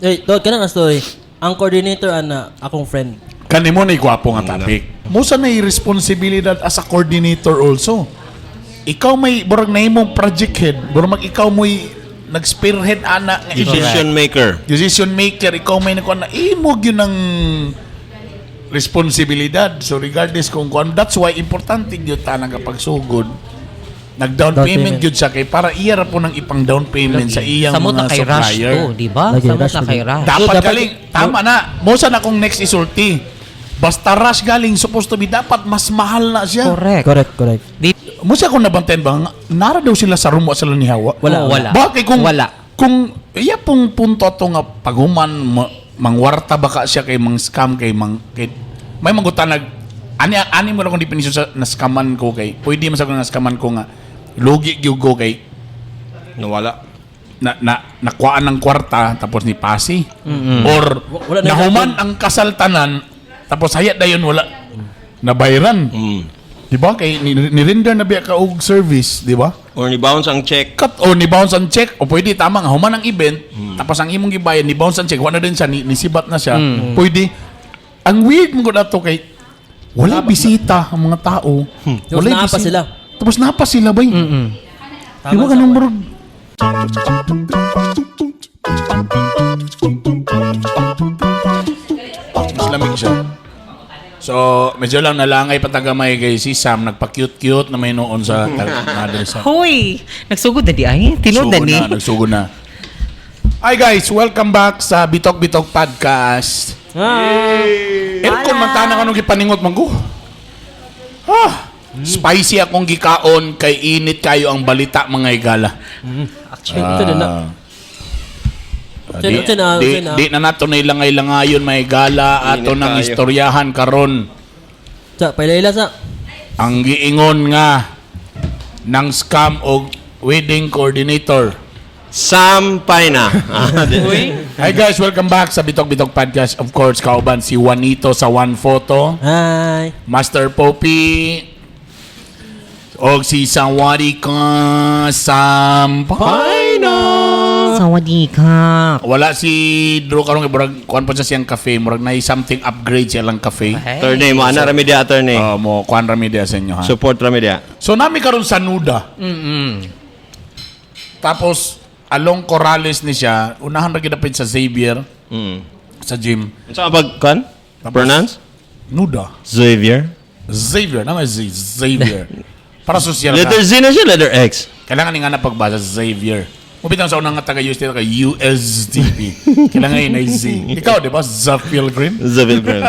Tod ka na nga story. Ang coordinator akong friend. Kanimo na gwapo nga topic. Musa na responsibilidad as a coordinator also. Ikaw may burag na imong project head, burag ikaw mo'y nag-spearhead ana nga decision maker, ikaw may nakuha na imog yun ang responsibilidad. So regardless kung that's why importante yun tanang kapag sugod. Nag-down payment yun siya kay para iya ra po ng ipang down payment sa iyang Samot na mga kay Rush supplier. to, di ba? Lagi, Samot Rush na to kay din. Rush. Dapat dapat galing, tama na. Mosa na kung next isulti. Basta Rush galing, supposed to be, dapat mas mahal na siya. Correct. Correct. Mosa kung nabantayan ba, nara daw sila sa rumo sila ni Hawa? Wala. Bakit Wala. Kung iya pong punto to nga paghuman, mangwarta baka siya kay mang scam, kay may magutanag, ani mo na kung definisyon sa naskaman ko kay, pwede masagot na naskaman ko nga, logi gyud ko kay, Nawala. nakuhaan ng kwarta tapos ni Pasi or Wala na nahuman ang kasaltanan tapos hayat dayon wala nabayran di ba kay ni-render na biya ka og service di ba Or ni-bounce ang check. cut o ni bounce ang check o pwede tama nga human ang event tapos ang imong gibayan ni bounce ang check wala din siya nisibat na siya pwede ang weird mo dato kay wala bisita ang mga tao Tapos naapa sila. tapos napa sila ba di ba ganun bro mas lamig siya. So, medyo lang nalangay patagamay kay si Sam. Nagpa-cute-cute na may noon sa sa Hoy, nagsugod na di ay. Tinod na ni. Nagsugo na. Hi guys, welcome back sa Bitok Bitok Podcast. Aircon man tanang anong gipaningot manggo. Spicy akong gikaon kay init kayo ang balita mga igala. Ito din na. Di na nato na ilangay-langayon may gala ato Init nang tayo. istoryahan karon Sa, paila sa. ang giingon nga ng scam o wedding coordinator. Sam Paina. Hi guys, welcome back sa Bitok Bitok Podcast. Of course, kauban si Juanito sa One Photo, Hi. Master Poppy, o si Sawadi ka Sampaina. Sawadi ka. Wala si Drew karong murag kuan pa siya siyang cafe, murag na something upgrade siya lang cafe. Attorney mo. Ana Ramedia attorney. Mo kuan ra media sa inyo ha. Support Ramedia. So nami karon sa Nuda. Tapos along Corrales ni siya, unahan ra gidapit sa Xavier sa gym. Sa pag pronounce? Nuda. Xavier. Xavier, naman Xavier. Para social ka. Letter Z na siya, letter X. Kailangan nga na pagbasa Xavier. Mubitang sa unang nga taga-UST ka USDP. Kailangan yun ay Z. Ikaw, di ba? Za Pilgrim? Sa Pilgrim.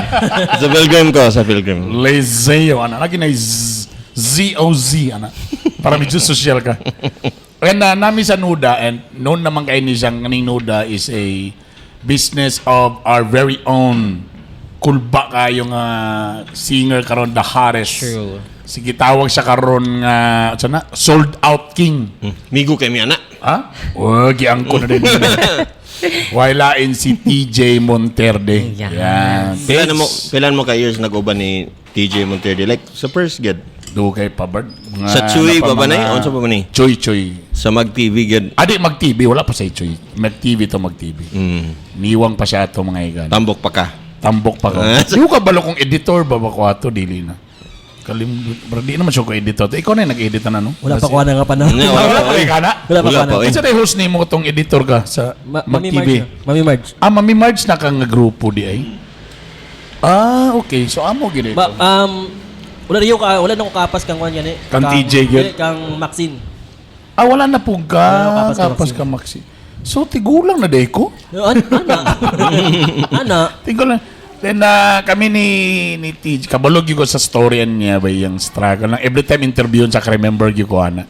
Sa Pilgrim ko, sa Pilgrim. Lezeo, ana. Lagi na ZOZ, ana. Para medyo social ka. And nami sa Nuda, and noon naman kayo ni siyang kaning Nuda is a business of our very own kulba kayong singer karon the hottest. True. Sige, tawag siya karon nga sold out king. Migo kay mi ana. Ha? Wag yang ko na din. Wailain si TJ Monterde. Yan. Pilan mo ka years nag-uban ni TJ Monterde? Like, sa first gad. Dugay pa ba? Sa Chuy ba ba na? Unsa pa ba ni? Chuy. Sa Mag-TV gad. Adi, mag-TV. Wala pa sa Chuy. Mag-TV to mag-TV. Niwang pa siya ito mga igan. Tambok pa ka. Tambok pa ko. Yung ka balo kong editor ba ko ato? Dili na. Di naman siya ko editor. Ikaw na yung nag-edit na no? Wala pa kuha na nga pa na. Wala pa rin ka na? Wala pa Wala kuha pa, na. eh. Isa na host ni mo itong editor ka sa Mami mag-TV. Marge. Mami Marge. Mami Marge na kang grupo di ay? Okay. So, amo gini. Wala na ko kapas kang kwan yan eh. Kang TJ yun? Kang Maxine. Wala na po Wala ka. na Kapas ka, Maxi. So, tigulang na day ko. Ana. Tigulang. Then, kami ni TJ, kabalog yung ko sa storyan niya ba yung struggle lang. Every time interview sa remember yung ko, ana.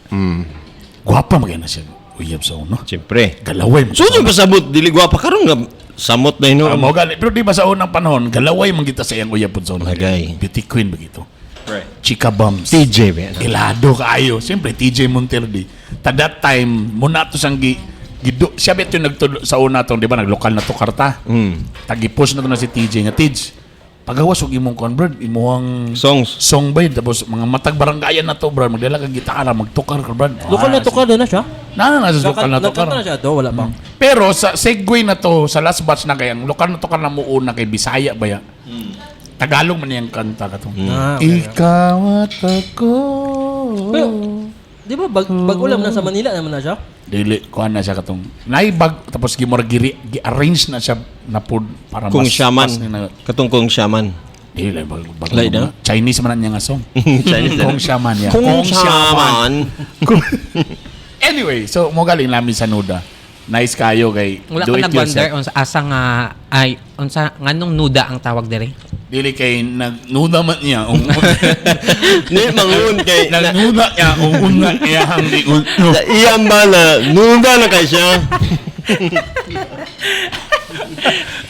Gwapa magana siya. Uyab sa uno. Siyempre. Galaway mo. So, yung pasabot, dili gwapa karon nga samot na ino. Mo gali. Pero di ba sa unang panahon, galaway man kita sa iyang uyab po sa uno. Lagay. Beauty queen ba gito? Right. Chika Bums. TJ ba? Ilado kaayo. Siyempre, TJ Monterde. Ta that time, muna to siyang siya bet yung nagtulo sa una to, di ba? Naglokal na to karta. Tagi-push na to na si TJ nga. TJ, pagawas og imong kon brad, imong Songs. song ba yun? Tapos mga matag barangayan na to brad, magdala ka gitara, magtukar ka brad. Lokal na tukar din na siya. Nasa lokal na tukar. Nakanta na siya to, wala pa. Pero sa segue na to, sa last batch na kay, ang lokal na tukar na muuna kay Bisaya ba ya? Tagalog man yung kanta ka to. Ah, okay. Ikaw at ako. Pero, di ba bag-ulam na sa Manila naman na siya? Dili, kuhan na siya katong naibag, tapos gi-arrange na siya na food para Kung mas shaman. na, Katong kung shaman. dili, Lain na? Chinese man niya nga song. Chinese Kung shaman ya. Kung shaman. Anyway, so mo galing namin sa Nuda. Nice kayo kay Wala do ko it nag-wonder yourself. asa nga ay unsa nganong nuda ang tawag diri. Dili kay nagnuda man niya. Ni mangun kay Nagnuda niya, una niya ang liun. sa iyang bala. Nuda na kay siya.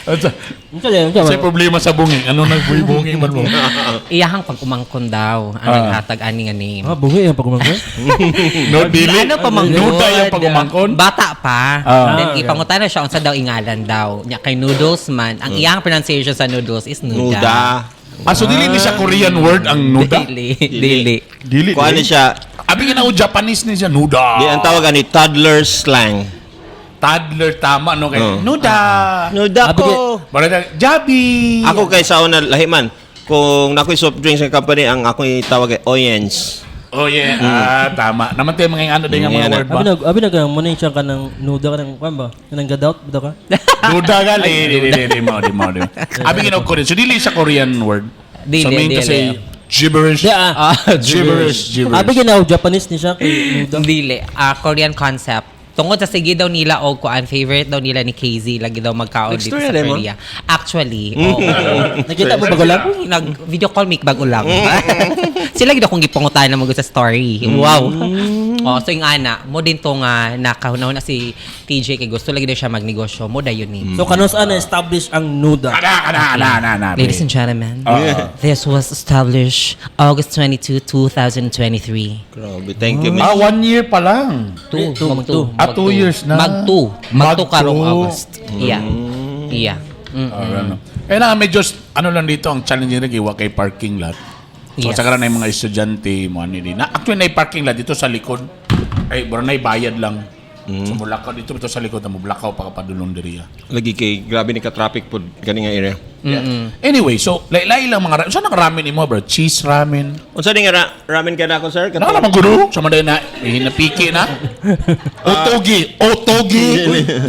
Sa problema sa bunging, ano nagbubunging man mo? Iyahang pag umangkon daw ang naghatag ani nga name. Ah, bungi yung pagkumangkon. No, dili. Ano pa mangkon? Nuda yung pagumangkon. Bata pa. Then okay. ipangutan na siya unsa daw ingalan daw. Nya kay noodles man. Ang iyang pronunciation sa noodles is nuda. Nuda. So dili ni sa Korean word ang nuda? Dili. Dili. Kuha ni siya. Abi nga na Japanese ni siya, nuda. Di ang tawag ni toddler slang. Toddler, tama, no? Kay, nuda. Nuda Abi ko. Barada, Jabi. Ako kay sa una lahi man. Kung nako'y soft drinks ng company, ang ako'y tawag ay Oyens. Oh yeah, tama. Naman tayo mga ano din nga mga word ba? Abi nag mo na siya ka ng nuda ka ng kwan ba? Nang gadout bitaw ka? Nuda gali. Di mo. Abi nga Korean. So dili sa Korean word. Dili, So mean dili. kasi gibberish. Di ah. Gibberish. Abi ginaw Japanese ni siya kay nuda. Dili. Korean concept. Tungkol sa sige daw nila o kuan favorite daw nila ni KZ lagi daw magkaon dito sa Nag-story mo? Korea. Actually, oo. Nakita mo bago lang? Nag video call me bago lang. Sila gid akong gipangutan na sa story. Wow. Oh, so yung ana, mo din to nga nakahunahon na si TJ kay gusto lagi daw siya magnegosyo. Mo dayon ni. So kanos ana establish ang nuda. Kana. Ladies and gentlemen, this was established August 22, 2023. Grabe, thank you, Ah, Miss. 1 year pa lang. Magtu. 2 years na. Magtu karong August. Iya. Iya. Ano. Eh na medyo ano lang dito ang challenging rin kay parking lot. So Yes. sa karan na yung mga estudyante mo ano din. Actually na parking lot dito sa likod. Ay bro na bayad lang. So mula ka dito sa likod na mo blackout pa kapadulong diri. Lagi kay grabe ni ka-traffic po gani nga area. Yeah. Anyway, so laylay lang mga saan ang ramen mo bro? Cheese ramen. Unsa di nga ramen ka na ako, sir? Ano naman guru? Sa maday na hinapiki na. Otogi.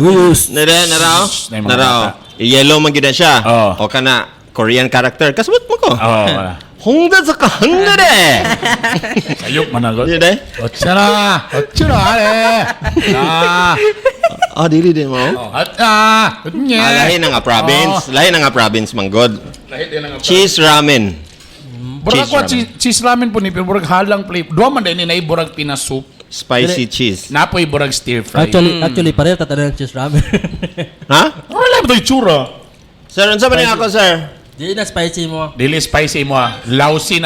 Uyus. Nara. Na yung mga bata. Yellow man gid na siya. Oh. O kana Korean character. Kasabot mo ko. Oh. Hongda sa kahanda de. Sayok managot. Di day? Otsara. Ale. Dili din mo. Lahi na nga province. Lahi na nga province manggod. Cheese ramen. Burag ko ramen. cheese ramen po ni pero burag halang play. Duwa man din ni burag pinasup. Spicy cheese. Napoy burag stir fry. Actually pareho tatanan ng cheese ramen. Ha? Wala ba 'to itsura? Sir, unsa ba niya ako, sir? Di na spicy mo. Dili spicy mo. Lousy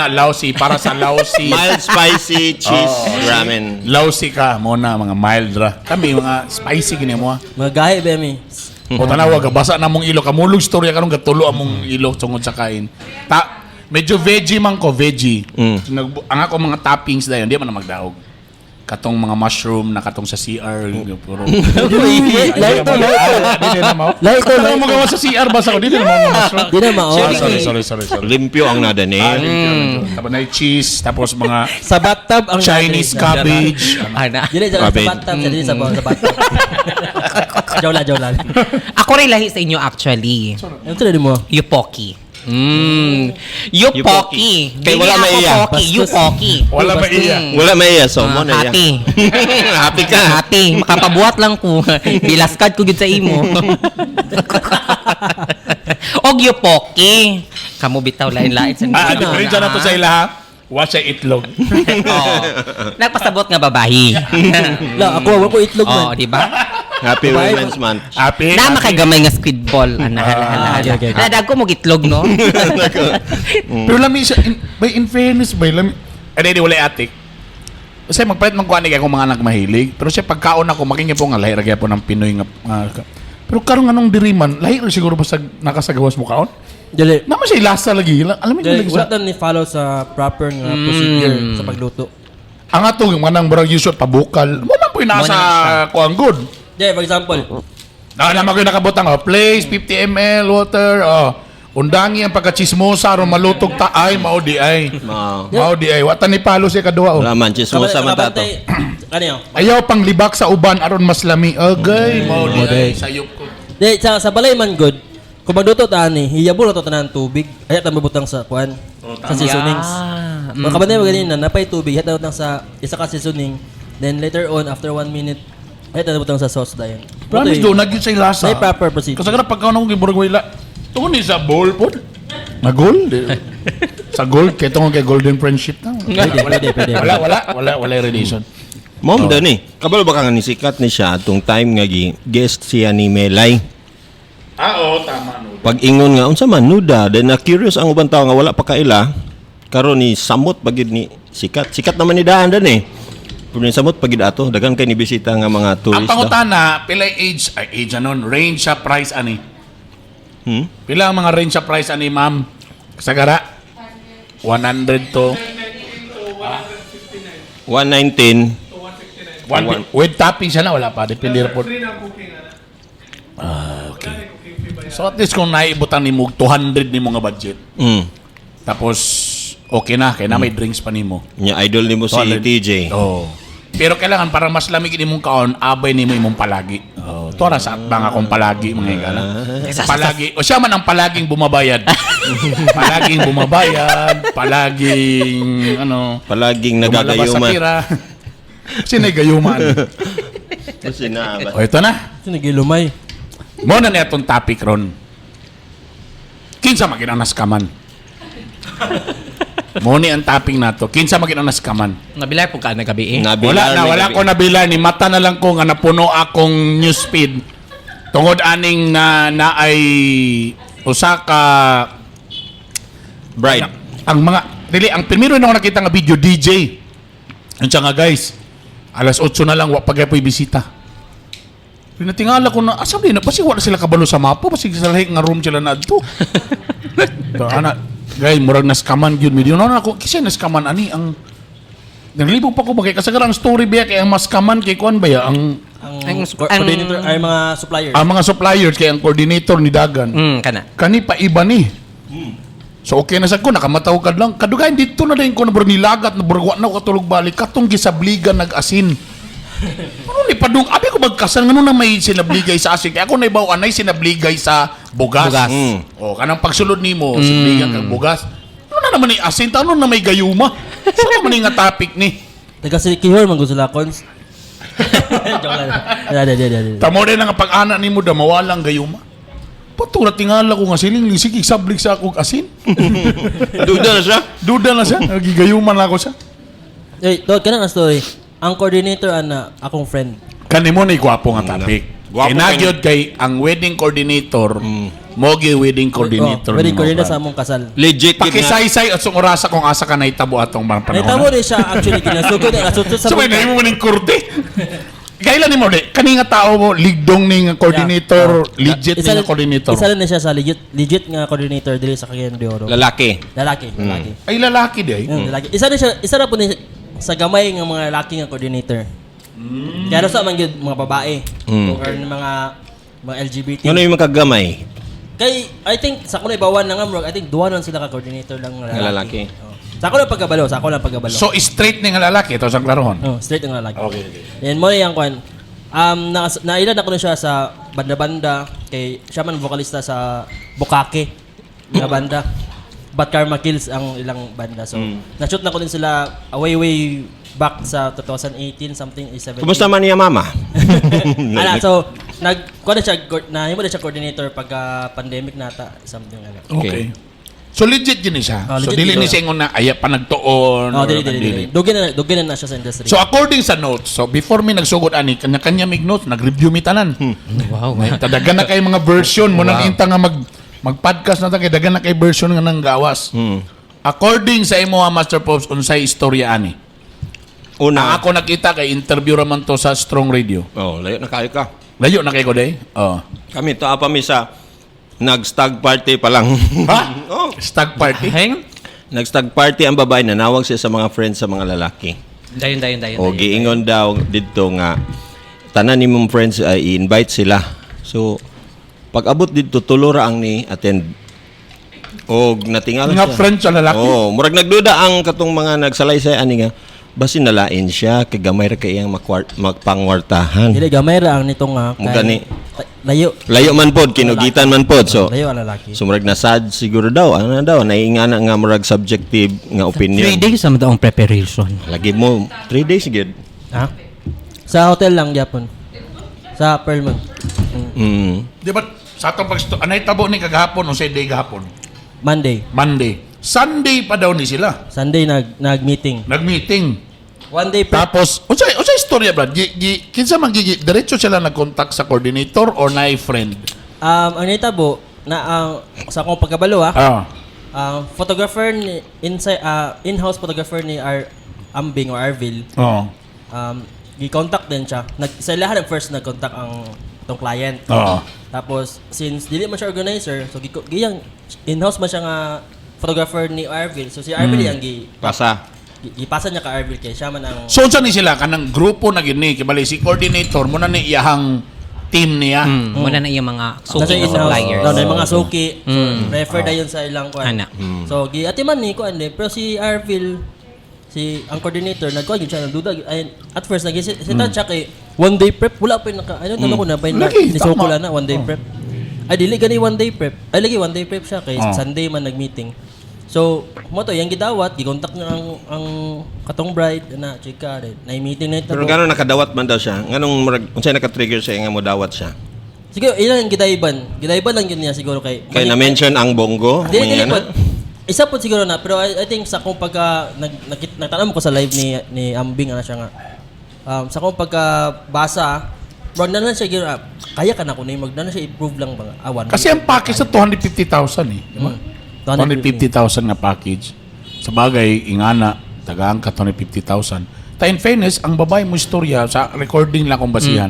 para sa lousy. Mild spicy cheese ramen. Lousy ka mo na mga mild ra. Kami mga spicy gini mo. Mga gahi ba mi? O tanawa ka basa na mong ilo kamulog storya karon gatulo among ilo tungod sa kain. Medyo veggie man ko, veggie. Ang ako mga toppings dayon, di man na magdaog. Katong mga mushroom na katong sa CR puro. Lahi to. Ano mo gawa sa CR basa ko dito na mga mushroom. Di na mao. Sorry. Limpyo ang nadani. Tapos na cheese, tapos mga Sa bathtub ang Chinese cabbage. Ana. Dili sa Cabbage. bathtub, dili sa bathtub. Jawla. Ako rin lahi sa inyo actually. Ano to mo? Yupoki. Yupoki. Kay Dili wala ako maiya. poki, Yupoki. Wala ba iya? Wala may iya, so mo na iya. Happy. Happy ka. Happy. Makapabuhat lang ko. Bilaskad ko gid sa imo. Og Yupoki. Kamu bitaw lain-lain sa Diferensya na to sa ilaha. Watch sa itlog. Nagpasabot nga babahi. La, ako itlog man. di ba? Happy Bye. Women's Month. Happy. Na makagamay nga squid ball. okay. Nadag ko mo gitlog, no? Pero lami siya, in fairness ba, lami, di wala atik. Kasi magpalit man kuha ni kaya kung mga anak mahilig. Pero siya pagkaon ako, makingi po nga, lahi ragya po ng Pinoy nga. Pero karong anong diriman, lahi rin siguro ba nakasagawas mo kaon? Dili. Naman siya lasa lagi. Alam mo Dili, lagi wala sa... na ni follow sa proper nga procedure sa pagluto. Ang atong manang barang usual pabukal. Mo man po Mo na nasa siya. kuang good. Yeah, for example, Naman ko nakabutang place 50 ml water. Undangi ang pagkachismosa ron malutog ta ay mao di ay. Mao di ay. Watan ni palo siya kadua. Wala man, chismosa man tato. Ano Ayaw pang libak sa uban aron mas lami. Agay, mao di ay. Sayop ko. Di, sa balay man good. Kung magluto ta ni, hiyabo na to tanan tubig. Ayat na mabutang sa kuan. Sa seasonings. Mga kabanay mo ganina, napay tubig, hayat na butang sa isa ka seasoning. Then later on, after 1 minute, hayat na butang sa sauce dayon. Promise do nagyud say lasa. May proper procedure. Kasi kada pagkaon akong giburag wala. Tungon ni sa bowl pod. Na gold. Sa gold kay tungon kay golden friendship na. Pwede. Wala relation. Mom dan ni. Kabalo ba ka nga nisikat ni siya atong time nga guest siya ni Melay. Oo, tama no. Pag ingon nga unsa man nuda, then na curious ang ubang tao nga wala pa kaila. Karon ni samot pagid ni sikat. Sikat naman ni daan dan eh. Pero ni samot pagid ato, dagan kay ni bisita nga mga Ang tourist. pangutana, pila age anon, range sa price ani. Pila ang mga range sa price ani, ma'am? Sagara 100 to 119. with topping siya na wala pa, depende po. Okay. So at least kung naibutan ni mo 200 ni mo nga budget. Tapos okay na kay na may drinks pa nimo. Nya idol nimo si TJ. Oh. Pero kailangan para mas lamig imong kaon, abay nimo imong palagi. Oh, to ra sa atbang akong palagi mga igala. Palagi. O siya man ang palaging bumabayad. Palaging bumabayad, palaging Palaging lumalabas sa nagagayuman. tira. Sinigayuman. Sinaba. O ito na. Sinigilumay. Mo na niya itong topic ron. Kinsa maging ang naskaman? Mo ni ang topic na to. Kinsa maging ang naskaman? Nabilay po ka na gabi eh. Wala ko nabila ni mata na lang ko nga napuno akong newsfeed. Tungod aning na ay usaka Bride. ang primero na ako nakita nga video DJ. Ano siya nga guys? Alas 8 na lang wa pagay po'y bisita. Pinatingala ko na sabi na kasi wala sila kabalo sa mapa, kasi sa lahi nga room sila na adto. Ana, guys, murag naskaman gyud mi. Diyon na ako kasi naskaman ani ang naglibog pa ko bagay kasagaran ang story biya kay ang maskaman kay kuan ba ya ang Coordinator ay mga suppliers. ang mga suppliers kay ang coordinator ni Dagan. Kana. Kani pa iba ni. So okay na sa ko nakamatawag lang. Kadugayan dito na din ko na nilagat na burwa na ko katulog balik katong gisabligan nag-asin. Ano ni padung abi ko magkasan ngano na may sinabligay sa asin kay ako na ibaw anay sinabligay sa bugas. O kanang pagsulod nimo sinabligan kag bugas. Ano na naman ni asin ta ano na may gayuma. So naman ni nga topic ni. Taga si Kihor man gusto lakons. Joke lang. Tamo din nga pag-ana nimo da mawalang gayuma. Patula tingala ko nga siling sige sablig sa akong asin. Duda na siya. Nagigayuman lang ako siya. Eh, to kana nga story. Ang coordinator akong friend. Kani mo na gwapo nga topic. Gwapo Kinagyod kay ang wedding coordinator, mogi wedding coordinator. Wedding ni coordinator Mokra. sa among kasal. Legit gid nga. Pakisaysay at sungurasa kung asa ka naitabo atong mga panahon. Naitabo rin siya actually kinasugod at nasutod sa So may nahimo mo ning kurte. Kailan ni mo di? Kani nga tao mo ligdong ning coordinator, legit ning coordinator. Isa lang na siya sa legit nga coordinator dili sa Cagayan de Oro. Lalaki. Lalaki. Ay lalaki di ay. Lalaki. Isa na po ni sa gamay nga mga lalaki nga coordinator. Kaya sa man gyud mga babae or mga LGBT. Ano yung makagamay? Kay I think sa kuno ibawan na nga bro, I think duwa na sila ka coordinator lang Nga lalaki. Oh. Sa ako lang pagkabalo. So straight ning lalaki ito sa klarohon. Oh, straight ang lalaki. Okay. Yan mo yung kwan. Nailan ako na siya sa banda-banda kay siya man vocalista sa Bukake nga banda. But Karma Kills ang ilang banda. So, na-shoot na ko din sila way back sa 2018 something 17. Kumusta man niya mama? So nagkuha na siya nahimo na siya coordinator pagka pandemic nata something Okay. So legit yun siya. So Legit dili yun. ni siya ingon na aya pa nagtuon. Oh, or dili. dili. Dugin na siya sa industry. So according sa notes, so before mi nagsugod ani kanya-kanya mig notes, nag-review mi tanan. Wow. Tadagan na kay mga version mo nang inta nga mag-podcast na ta kay dagan na kay version nga nang gawas. According sa imo Master Pops unsay istorya ani? Ang Una. ako nakita kay interview raman to sa Strong Radio. Oh, layo na kayo ka. Layo na kay ko day. Oh. Kami to apa mi sa Nag-stag party pa lang. Ha? Oh. Stag party? Heng? Nag-stag party ang babae, nanawag siya sa mga friends sa mga lalaki. Dayon. O giingon daw dito nga tanan nimong friends ay i-invite sila. So pag abot dito tulura ang ni attend. O natingala Nga siya. friend sa lalaki? Oh, murag nagduda ang katong mga nagsalaysay ani nga basin nalain siya kay gamay ra kay iyang magpangwartahan. Dili gamay ra ang nitong nga. Mo gani. Layo. Layo man pod, kinugitan man pod. So Layo ang lalaki. so murag nasad siguro daw. Ano daw, naiingana nga murag subjective nga 3 opinion. days sa ang preparation. Lagi mo 3 days gyud. Ha? Sa hotel lang Japon. Sa Pearlman. Di ba, sa atong anay tabo ni kagahapon o sa day gahapon? Monday. Monday. Sunday pa daw ni sila. Sunday nag-meeting. Nag-meeting. One day prep. Tapos, unsay istorya Brad? Kinsa man diretso sila nag-contact sa coordinator or na friend? Ang nitabo na sa akong pagkabalo photographer ni in-house photographer ni Ambing or Arvil. Oo. Gi-contact din siya. Sa lahat first nag-contact ang tong client. Oo. Tapos since dili man siya organizer, so giyang in-house man siya nga photographer ni Arvil. So si Arvil yang Pasa. gipasa niya ka Arvil kay siya man ang So, unsa ni sila? Kanang grupo na gini. Kibali, si coordinator, muna ni iyahang team niya. Muna na yung mga nasa suki in-house. suppliers. No, mga suki. So, refer dayon sa ilang kuan. Ana. So giatiman ni kuan pero si Arvil ang coordinator nagkuan gyud siya nagduda at first nagisita siya kay one day prep wala pa naka ano ko na ba Lagi, ni tama. na one day prep. Ay dili gani one day prep. Ay lagi one day prep siya kay Sunday man nag-meeting. So, mo to, yung gidawat, gikontak niya ang katong bride na chika rin. Na-meeting na ito. Pero gano'n nakadawat man daw siya? Nganong murag unsay naka-trigger siya nga mo dawat siya? Siguro, ilan yung gidaiban. Gidaiban lang yun niya siguro kay... Kay na-mention ang bongo? Dili May po. ano? Isa po siguro na, pero I think sa kung pagka... Nagtanong ko sa live ni Ambing, ano siya nga. Sa kung pagka-basa, wag na lang siya gino, kaya ka na ko na yung na siya improve lang ba? Awan. Kasi ang package sa 250,000 eh. Di ba? 250,000 na package. Sa bagay, ingana, tagaan ka 250,000. Ta in fairness, ang babae mo istorya, sa recording lang kung basihan,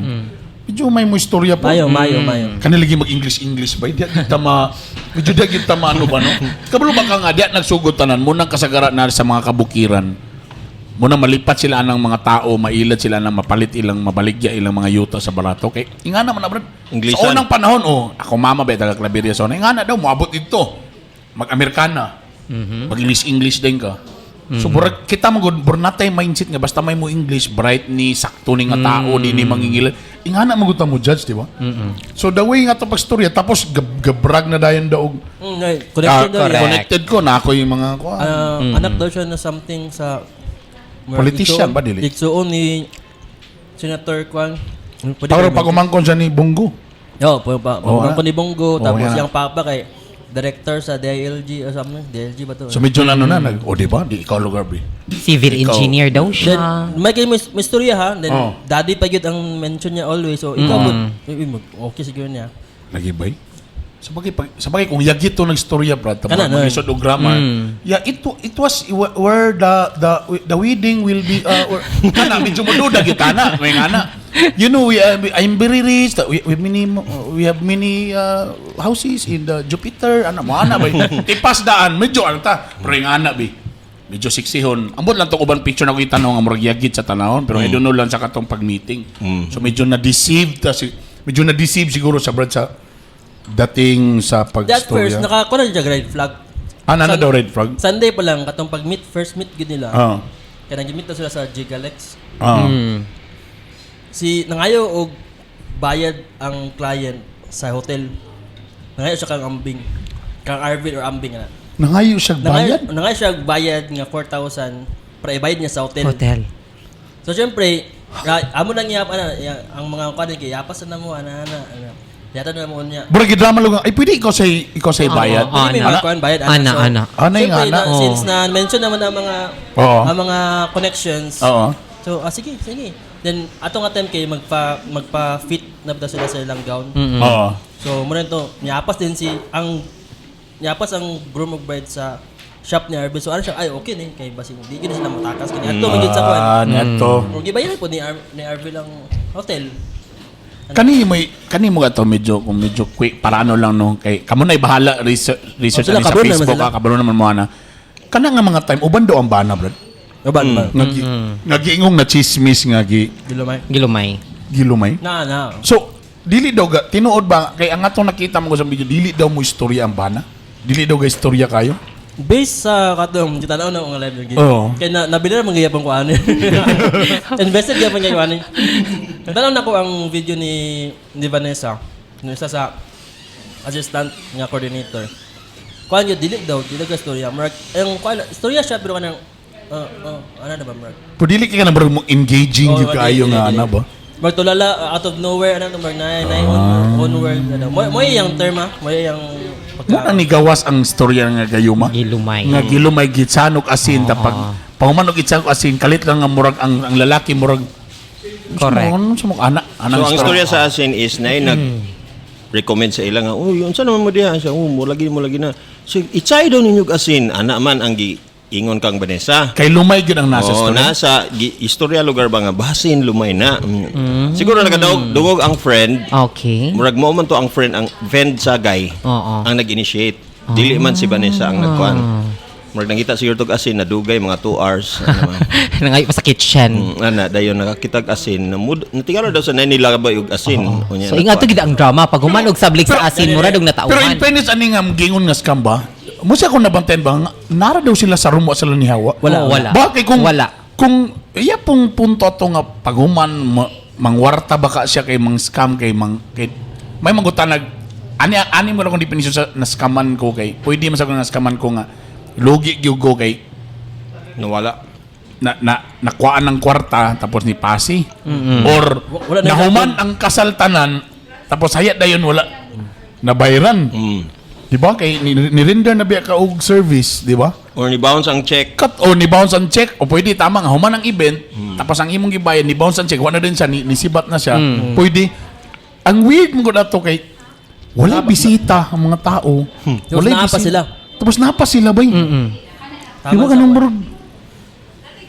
medyo may mo istorya po. Mayo. Kanilagi mag-English ba? Medyo di kita ano ba, no? Kabalo ba ka nga, di nagsugod tanan, munang kasagara na sa mga kabukiran. Muna malipat sila ng mga tao, mailat sila ng mapalit ilang mabaligya ilang mga yuta sa barato. Okay, ingana man na, brad. Inglesan. Sa unang panahon, ako mama ba, taga Claveria sa una, ingana daw, moabot dito. Mag-Amerikana. Mag-English din ka. So, burag, kita mo, burnatay mindset nga, basta may mo English, bright ni, sakto ni nga tao, di ni mangingilan. Ingana mo mo judge, di ba? So, the way nga ito pag-storya, tapos gabrag na dayan daw. Connected daw yan. Connected ko na ako yung mga, Anak daw siya na something sa... Politician ba, dili? Igsuon ni Senator Kwan. Pero pag umangkon siya ni Bongo. Yo, pagkumangkon ni Bongo, tapos yeah. yung papa kay director sa DILG or something. DILG ba to? So, medyo na di ba? Di ikaw lugar, bro. Civil engineer daw siya. Then, may kayo may storya ha. Then, daddy pa yun ang mention niya always. So, ikaw okay siguro niya. Lagi ba? Sabagay kung yagit to nagstorya, brad, Kana, no? mag-isod o grammar. Yeah, it was where the wedding will be kana medyo moduda gyud kana, may ngana. You know, I'm very rich. We have many houses in the Jupiter. Ano mo ana ba? Tipas daan medyo alta. Pero yung ana bi. Medyo siksihon. Ambot lang to uban picture na ko itanong ang murag yagit sa tanahon, pero I don't know lang sa katong pag-meeting. So medyo na-deceive siguro sa brad sa dating sa That first, pag-storya. nakakuha na siya red flag. Ano daw red flag? Sunday pa lang, katong first meet gud nila. Kaya nag-meet na sila sa Gigalex. Nangayo og bayad ang client sa hotel. Nangayo siya kang Ambing. Kang Arvin or Ambing na. Nangayo siya bayad? Nangayo siya bayad nga 4,000 para ibayad niya sa hotel. So syempre, amo lang ang mga kanin kay yapas na mo ana. Yata na mo niya. Bro, gidrama lugang. Ay, pwede ikaw say bayad. Hindi may kuan bayad Ana. Siyempre, Ana. since na-mention naman ang mga connections. Oo. So, sige. Then, atong attempt kay magpa-fit na ba sila sa ilang gown. Oo. So, muna ito, niyapas ang groom of bride sa shop ni Arvin. So, ano siya, ay, okay ni. Kay basing, hindi gina sila matakas. Kaya ito, magiging sa kuan. Neto. Kung gibayan po ni Arvin ang hotel. Kani mo ato medyo quick para ano lang no kay kamo na bahala research sila, ani sa kabalo naman Facebook sila. kabalo naman mo ana. Kana nga mga time uban daw ang bana brad. Ba? Nagiingong na chismis nga Gilumay. gilumay. Na. So dili daw tinuod ba kay ang atong nakita mo sa video dili daw mo istorya ang bana. Dili daw ga istorya kayo. Based sa katong gitanaw na mga live lagi. Oo. Kaya nabili na manggayapang ko ano. Invested gyapon niya ko ano. Nagtanaw na ko ang video ni Vanessa. Yung isa sa assistant nga coordinator. Kuan yun, dili ka storya. Mark, yung kuan, storya siya pero kanang ano na ba, Mark? Pero dili ka na mo engaging yung kayo nga ana ba? Mark, tulala, out of nowhere, ano, Mark, na on world, ano. Mo yung term, ha? Mo yung Muna ni gawas ang storya nga gayuma. Gilumay. Nga gilumay gitsanok asin tapag pahumanog gitsanok asin kalit lang ang murag ang lalaki murag Correct. ano sa mga anak So ang istorya sa asin is na nag-recommend sa ilang nga, yun sa naman mo diha siya, mo lagi na. So itsay daw ninyo asin, ana man ang ingon kang Vanessa. kay lumay gyud ang nasa Oo, storya. nasa istorya lugar ba nga basin lumay na. Siguro dungog ang friend. Okay. Murag mo man to ang friend sa guy Oo. ang nag-initiate. Dili man si Vanessa ang nagkuan. Murag nangita siguro tog asin na dugay mga 2 hours. Ano man. Nangayo pa sa kitchen. Ana dayon nakakitag asin. Natingala daw sa nila ba yung asin. Unya So ingat to gid ang drama pag humanog sablik sa asin mura dog Pero in natauhan. fairness ani nga gingon nga scam ba? Mo siya kung nabantayan ba nga, nara daw sila sa rumo sa ni Hawa. Wala. Bakit kung Wala. kung iya pong punto to nga paghuman mangwarta baka siya kay mang scam kay may magutanag ani mo lang kung definition sa na scaman ko kay pwede man sa na scaman ko nga lugi gyud ko kay nawala. nakuhaan ng kwarta tapos ni pasi or Wala na nahuman ang kasaltanan tapos hayat dayon wala nabayaran. Di ba? Kay ni-render na biya ka og service, di ba? Or ni bounce ang check. Cut o ni bounce ang check o pwede tama nga human ang event tapos ang imong gibayad ni bounce ang check wala din siya nisibat na siya. Pwede. Ang weird mo dato kay wala bisita ang mga tao. Tapos naapa sila. Tapos naapa sila ba? Di ba ganun murag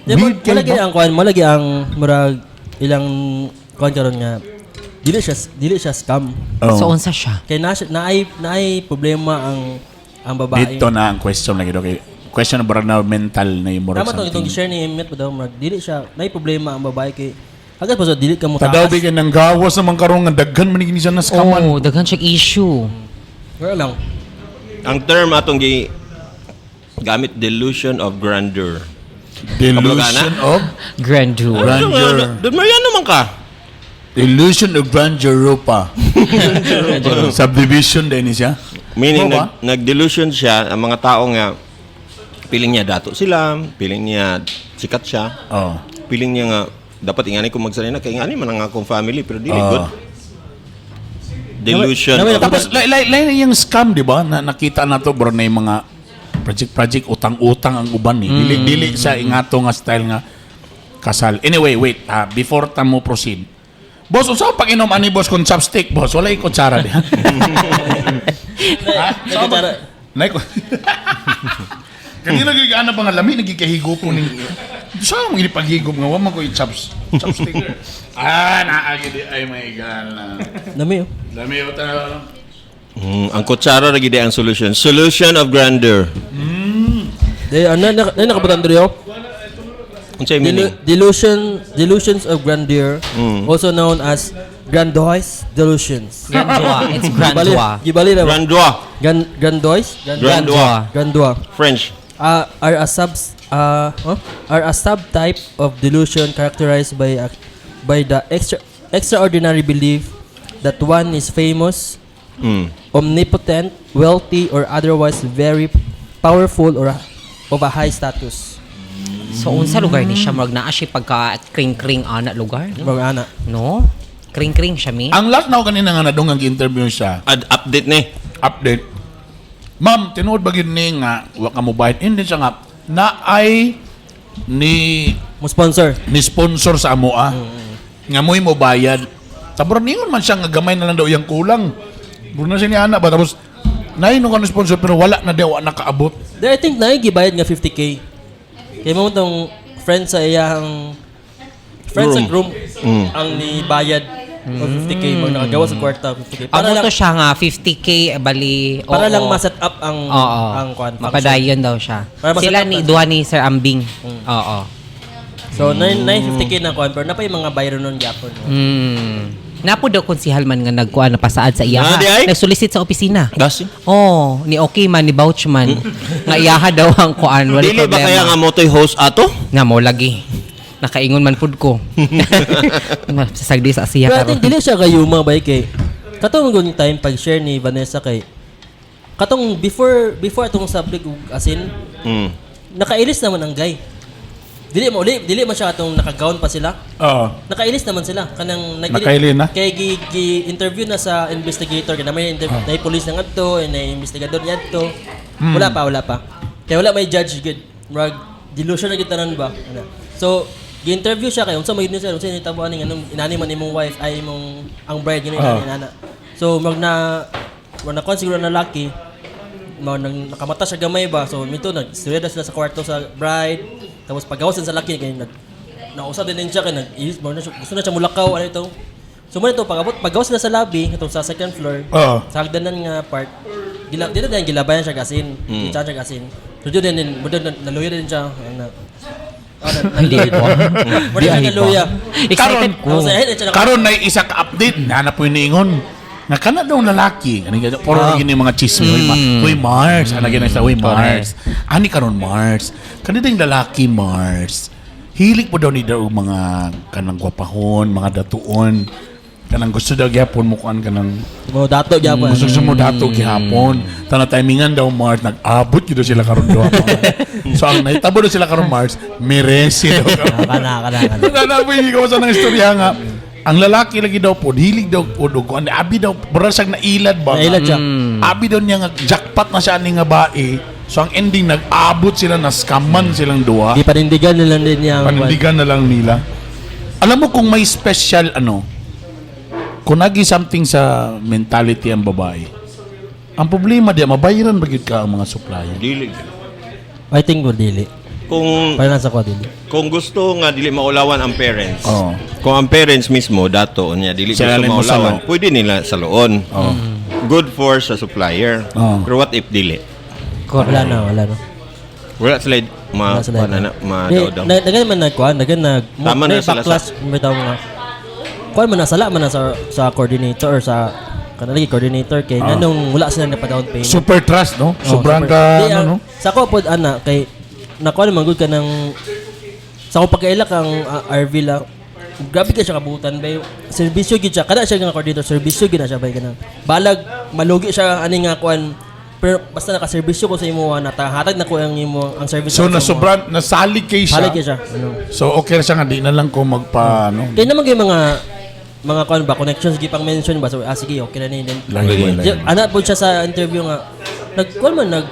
weird kayo Malagi ba? ang kuan, malagi ang murag ilang kuan karon nga. Dili siya scam. Oh. So unsa siya? Kay naay problema ang babae. Dito na ang question lagi do kay question about na mental na yung murag Tama to itong share ni Emmet daw mag dili siya naay problema ang babae kay agad pa so dili ka mo Tadaw bigyan ng gawas naman karon nga daghan man ni siya na scaman. Oh, daghan siya issue. Wala lang. Ang term atong gamit delusion of grandeur. Delusion of Grandeur. grandeur. Doon Mariano naman ka. Illusion of grandeur pa. Subdivision din siya. Meaning Mo ba? nag-delusion siya ang mga tao nga piling niya dato sila, piling niya sikat siya, Oh. piling niya nga dapat ingani ko magsalina kay ingani man ang akong family pero dili good. Delusion. Tapos lain yung scam, di ba? Na nakita na to bro na yung mga project utang-utang ang uban ni. Dili siya ingato nga style nga kasal. Anyway, wait. Before ta mo proceed. Boss, unsa pag inom ani boss kung chopstick, boss? Wala yung kutsara di. Nay ko. Kanina gigana pa nga lami nagikahigo po ning. Sa mo gini paghigop nga wa man ko chopstick. Naagi di ay my god. Nami. Lami uta. Ang kutsara ra gid ang solution. Solution of grandeur. They nakabutan diri Unsay meaning? Delusions of grandeur, also known as grandiose delusions. Grandeur. It's grandeur. Gibali na ba? Grandeur. Grandiose? Grandeur. Grandeur. French. Are a subtype of delusion characterized by the extraordinary belief that one is famous, omnipotent, wealthy, or otherwise very powerful or of a high status. So unsa lugar ni siya murag naa siya pagka kring-kring ana lugar? Mga ana. No? Kring-kring siya mi. Ang last na kanina nga nadong ang interview siya. Update ni. Update. Ma'am, tinuod ba gid ni nga wa ka mo bayad? Hindi siya nga naay ni Mo sponsor. sponsor sa amo nga mo'y mo bayad. Tapos ningon man siya nga gamay na lang daw yang kulang. Buro na siya ni ana ba tapos nay no kan sponsor pero wala na daw nakaabot. I think gibayad nga 50K. Kaya mo itong friend sa iyang friend sa groom ang ni bayad O 50K, mag nakagawa sa kwarta, 50K. Para Para lang, to siya nga 50k bali. para oo. lang ma-set up ang Oo. kwan, function. Mapadayon daw siya. Para ma-set Sila up ni na- duha ni Sir Ambing. Oo. So, 950K na kwan, pero napay mga bayro nun gyapon. Napo daw konsihal man nga nagkuan na pasaad sa iya. Ah, di ay? Nagsulisit sa opisina. Dasi. Oh, ni okay man ni vouch man. Nga iyaha daw ang kuan, wala Dili ba kaya nga motoy host ato? nga mo lagi. Nakaingon man pud ko. Sasagdi sa siya Pero I karon. think dili siya kayuma ba kay katong gun time pag share ni Vanessa kay katong before atong subject ug asin Mm. nakailis naman ang guy. Dili man siya atong naka-gown pa sila. Oo. Nakailis naman sila kanang Nakailin na? kay interview na sa investigator kay na may na police na ngadto na investigador ngadto. Wala pa. Kaya wala may judge good. Murag delusion na gid tanan ba. Ana. So gi-interview siya kay unsa may unsa nitabo ani anong inani man imong wife ay imong ang bride gani inana. So mag na siguro na lucky nakamata siya gamay ba. So mito nag-istorya sila sa kwarto sa bride. Tapos pagawasan sa laki kay nausad din siya kay gusto na siya mulakaw ano ito. So mo ito pagawas na sa lobby ito sa second floor. Oo. Sa hagdanan nga part. Dito din gilabayan siya gasin. Kita siya gasin. So dito din naluya din siya. Hindi ko. Wala na naluya. Excited ko. Karon na isa ka update na po iniingon. Nga kana daw lalaki. Ani gani puro gini mga chisme. Uy Mars, ana gani sa uy Mars. Ani karon Mars. Kanina yung lalaki Mars. Hilig po daw ni daw mga kanang gwapahon, mga datuon. Kanang gusto daw gyapon mo kuan kanang Mo dato gyapon. gusto mo dato gihapon. Tana timingan daw Mars nag-abot gid sila karon daw. So ang nahitabo daw sila karon Mars, meresi daw. Kana. Nanapoy hindi ko sa nang istorya nga. Ang lalaki lagi daw po, hilig daw po dugo. Abi daw, barasag na ilad ba? Nailad siya. Abi daw niya nga, jackpot na siya ni nga bae. So ang ending, nag-abot sila, na-scamman silang duwa. Di panindigan nila din niya. Panindigan na lang nila. Alam mo kung may special kung nagi something sa mentality ang babae, ang problema diya, mabayaran bagid ka ang mga supplier. Dili. I think mo dili. Kung Para nasa ko dili. kung gusto nga dili maulawan ang parents. Oo. Kung ang parents mismo dato niya dili gusto Sila mo sa maulawan, lo. pwede nila sa loon. Good for sa supplier. Oo. Pero what if dili? Wala na. Wala sila Wala sila. ma-daw. Dagan man nagkuhan, Tama na sila backlash may tawag nga. Kuan man nasala man na sa coordinator or sa kanang coordinator kay nganong wala sila na pa down payment. Super trust, no? Oh, Sobrang super. ka, Di, no? Sa ko pod ana kay nakuha naman good ka ng sa ko pagkaila kang RV lang. Grabe ka siya kabutan bay. Serbisyo gid siya. Kada siya nga coordinator, serbisyo gid na siya bay kanang. Balag malugi siya ani nga kuan. Pero basta naka-serbisyo ko sa imo natahatag na ko ang imo ang service. So, ko sa imo. sobrang nasalig kay siya. Halig siya. Ano. So, okay na siya nga, di na lang ko Kaya naman kayo mga kuan ba connections gi pang mention ba so sige okay na ni then ana po siya sa interview nga nagkuan man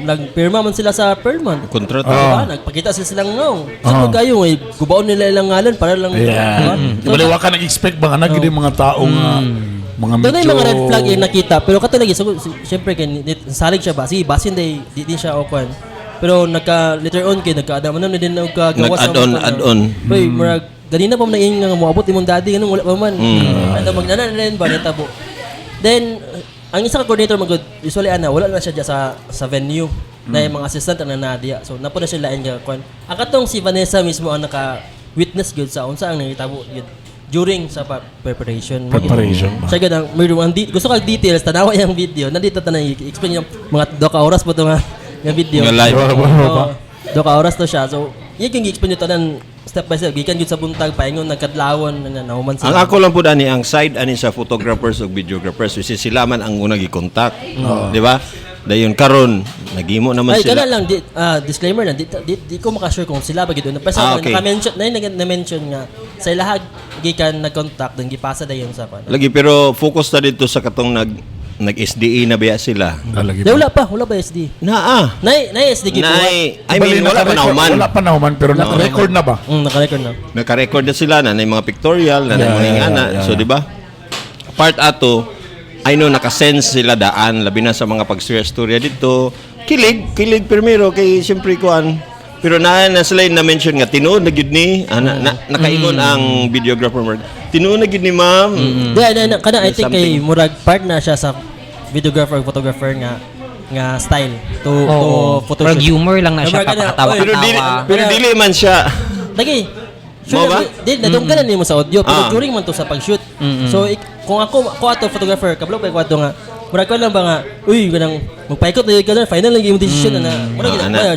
nagpirma man sila sa per month Kontrata. diba nagpakita sila silang ngaw sa kayo ay gubaon nila ilang ngalan para lang Yeah. diba? Di ba ka nag-expect ba nga naging mga tao nga, mga Doon medyo... ay mga red flag yung nakita pero kato lagi so, syempre kay salig siya ba sige basin day di din siya okuan pero nagka later on kay nagka-adaman na din nagkagawa sa Nag-add-on. Boy, murag ganina pa man nga moabot imong daddy ganun wala pa man. Ano magnana na rin ba nitabo. Then ang isa ka coordinator magud usually wala na siya dyan sa venue na yung mga assistant ang nanadiya. So napo na siya lain nga kon. Ang katong si Vanessa mismo ang naka witness gud sa unsa ang nangitabo gud during sa preparation. Preparation ba? Siya gud ang gusto ka details tanawa yung video nandito tanay explain yung mga 2 oras po to nga video. Nga live. Oo. 2 oras to siya. So, yung explain nyo tanan step by step. Gikan yun sa buntag, paingon, nagkadlawon, nahuman Ang sila. ako lang po dani ang side ani sa photographers ug videographers which is sila man ang unang i-contact. Di ba? Dayon karon nagimo naman Ay, sila. kana lang, disclaimer na, di ko makasure kung sila ba gito. Pero Okay. na-mention nga, sa ilahag, gikan nag-contact, then gipasa dayon sa pan. Lagi pero focus ta dito sa katong nag-SDE na biya sila. Lalagi Wala pa SD. Naa. Na SD gito. I mean, wala pa nauman. Wala pa nauman, pero naka-record na ba? Naka-record na. Naka-record na sila na mga pictorial, na mga ingana. So, di ba? Part ato, I know, naka-sense sila daan, labi na sa mga pag-storya dito. Kilig primero, kay siyempre kuan, Pero na sila na mention nga tinuod na gyud ni nakaingon ang videographer Mark. Tinuod na gyud ni ma'am. Kana I think Something. kay murag part na siya sa videographer photographer nga style to photo Murag humor lang na siya, Murag kana, papakatawa-katawa. Pero dili man siya. Lagi. Mo ba? Nadungganan nimo sa audio pero Ah. during man to sa pag-shoot. So kung ako ato photographer, kablo pa ko ato nga murag ko lang ba nga, uy, ganang magpaikot na yun ka na, final lang yung decision na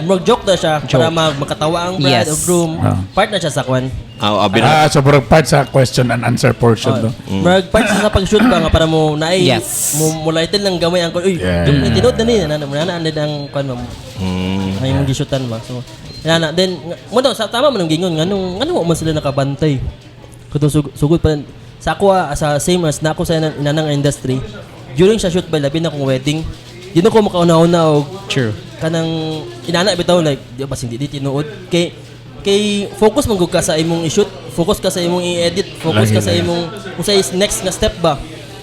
murag joke na siya para makatawa ang bride Yes. o groom. Part na siya sa kwan. Abi na. So parang part sa question and answer portion. No? Murag part sa pag-shoot ba nga para mo naay Yes. mo lighten lang gamay ang uy, Yeah. tinod na ni na ang kwan mo. Ay mong gisutan ba. So then mo daw sa tama man ang gingon nganong man sila nakabantay. Kuto sugod pa sa ako sa same as na ako sa inanang industry. During sa shoot by labi na kong wedding, di na ko makauna-una og True. kanang inana bitaw like di ba hindi tinuod kay focus man gud ka sa imong i-shoot, focus ka sa imong i-edit, focus ka sa imong usay next nga step ba.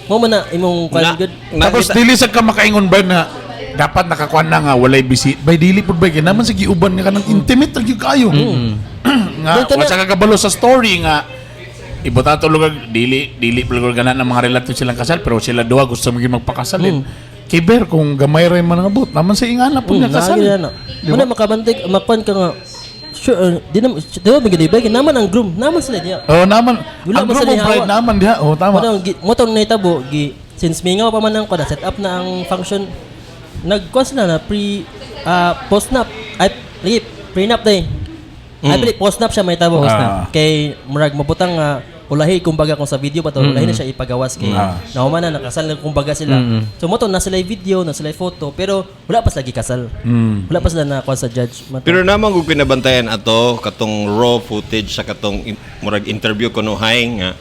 Mo man na imong kwan good. Tapos dili sa ka makaingon ba na dapat nakakuan na nga walay bisi. By dili pud ba kay naman sa giuban nga kanang intimate ra gyud kayo. Nga Doon ka na- wala sa kagabalo sa story nga ibota to lugar dili lugar ganan ng mga relative silang kasal pero sila duha gusto magpakasalin. Kay Ber kung gamay ra man nga abot naman sa ingana pud nga kasal. Muna makabantig makwan ka nga sure di na bigay ba naman ang groom naman sila diya. Oh naman Wala ang ba group sila of bride hawa? naman diha. Oh tama. Mo tong nahitabo since mingaw pa man ang ko na set up na ang function nagkuan sila na post nap ay lagi pre-nap day. Ay pili post nap siya may tabo. Kay murag mabutang ulahi kumbaga kung sa video pa to ulahi na siya ipagawas kay nauman na nakasal na kumbaga sila. So mo to na sila video na sila photo pero wala pa sila kasal. Wala pa sila na kuan sa judge. Pero naman kung pinabantayan ato katong raw footage sa katong murag interview kuno hay nga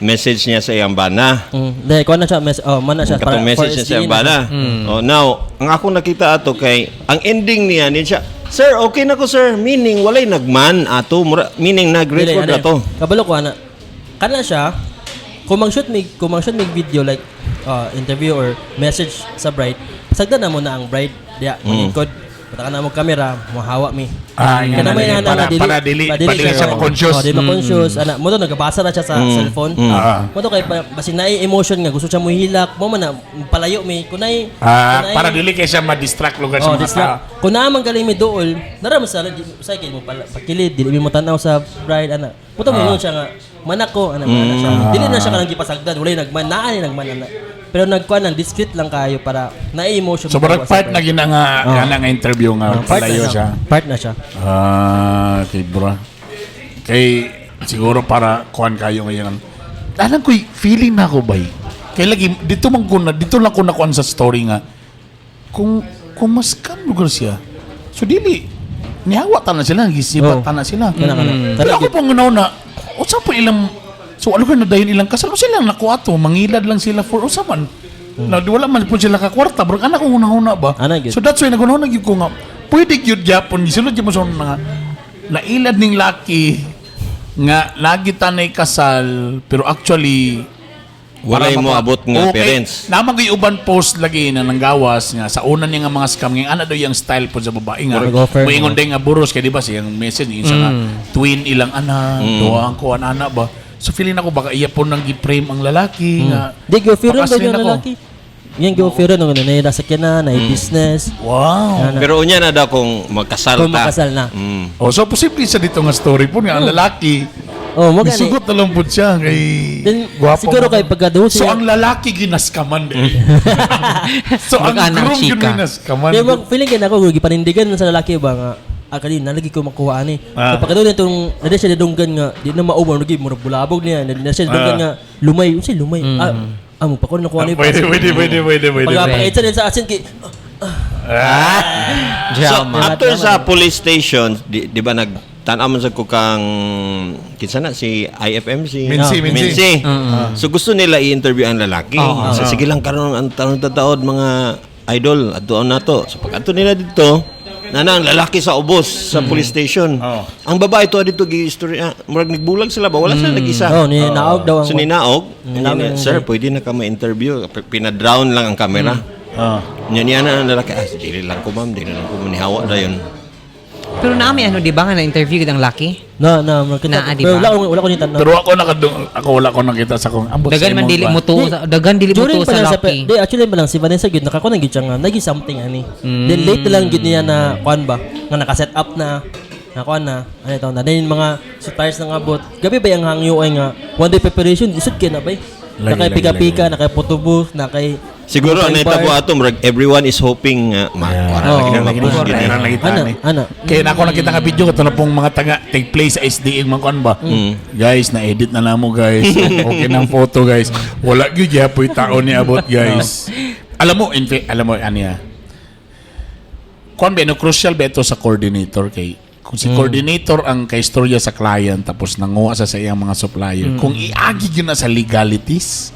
message niya sa iyang bana. Dahil kuan na siya man na siya Katong message niya sa iyang bana. Oh, now, ang akong nakita ato kay ang ending niya siya, "Sir, okay na ko sir." Meaning walay nagman ato, meaning nag-record ato. Kabalo ko ana. Kana siya kung mag-shoot mig video like interview or message sa bride, sagdan na mo na ang bride diya mangikod. Pata ka na mo camera, mahawa mi. Yan Kana may na, ana para dili siya ma-conscious. Di ma-conscious. Ana mo to nagabasa na siya sa cellphone. Mo to kay basin naay emotion nga gusto siya mo hilak, mo man na palayo mi kunay Para dili kay siya ma-distract lugar sa mga tao. distract. Kung naman galing mi dool, nara mo sa kay mo pakilid, dili mo tanaw sa bride ana. Mo to mo siya nga manak ko ana siya. Dili na siya kanang gipasagdan, wala nagman ana. Pero nagkuan ng discreet lang kayo para na-emotion. So parang part na gina nga interview nga palayo siya. Part na siya. Okay bro. Kay siguro para kuan kayo ngayon. Alam ko feeling na ako bay. Kay lagi dito lang ko nakuan sa story nga. Kung mas kam lugar siya. So dili nihawa ta na sila, gisibat ta na sila. Pero ako pong na usa po ilang so ano ka na dayon ilang kasal sila nakuha to mangilad lang sila for usaman. Na wala man po sila ka kwarta, bro. Anak ko una ba? So that's why nagunahuna gyud ko nga pwede gyud gyapon gisulod gyud mo sa nga nailad ning laki nga lagi tanay kasal pero actually Walay mo abot nga parents. Naman ko'y uban post lagi na nanggawas nga sa una niya nga mga scam nga ana daw yung style po sa babae nga. Moingon din nga buros kay di ba siyang message isa nga twin ilang ana, duha ko ana ba. So feeling ako baka iya po nang gi-frame ang lalaki nga. Di go-fear ba yung lalaki? Yan go-fear nung nasa kina, na business. Wow. Pero unya na daw kung magkasal Kung makasal na. So posible sa dito nga story po nga ang lalaki mo gani. sugot na lang po siya kay gwapo. Siguro kay pagkadaw So siya. ang lalaki ginaskaman din. So ang Mag-anang groom chika. ginaskaman. Kaya feeling kaya ako gipanindigan sa lalaki ba nga akali nalagi ko makuha ani. So pagkadaw nitong nade siya dunggan nga di na mauban lagi murag bulabog niya. Nade siya dunggan nga lumay, unsay lumay. Mo pa ko nakuha ni. Pwede. Pagka din sa asin kay So, after sa police station, di ba nagtanaw man sa ko kang kinsa na si IFM Minsi. So gusto nila i-interview ang lalaki. So sige lang karon ang taon mga idol adto nato. So pag adto nila dito, ang lalaki sa ubos sa police station. Ang babae to dito gi-istorya, murag nagbulag sila ba wala sila nag-isa. ni naog daw ang So ninaog, sir, pwede na ka ma-interview. Pinadrown lang ang camera. Niya na ang lalaki, dili lang ko ma'am, dili lang ko manihawa na yun. Pero naami ano, di ba nga na-interview ang Lucky? Na makita. Na, di Pero ba? wala ko nita na. Pero wala ko nakita sa kung ambot Dagan man dili mo to, dagan dili mo During to pa sa lang Lucky. Di, actually pa lang si Vanessa gud nakakuha gid siya nga nagi something ani. Then late na lang gid niya na kuan ba nga naka-set up na kuan na ano ito na then mga suppliers na abot. Gabi ba yung hangyo ay nga one day preparation isud kay na bay. Nakay pika-pika, nakay photobooth, nakay Siguro ang naitabo ato, everyone is hoping makuha Oo, na lagi na mapus gini. Ana. Kaya na ako nakita nga video ito na pong mga taga take place sa SDA mga kuan ba. Guys, na-edit na namo guys. Okay ng photo guys. Wala gyud yapoy tao ni abot guys. Alam mo aniya. Kuan ba no crucial ba ito sa coordinator kay kung si coordinator ang kaistorya sa client tapos nanguha sa iyang mga supplier. Kung iagi yun na sa legalities,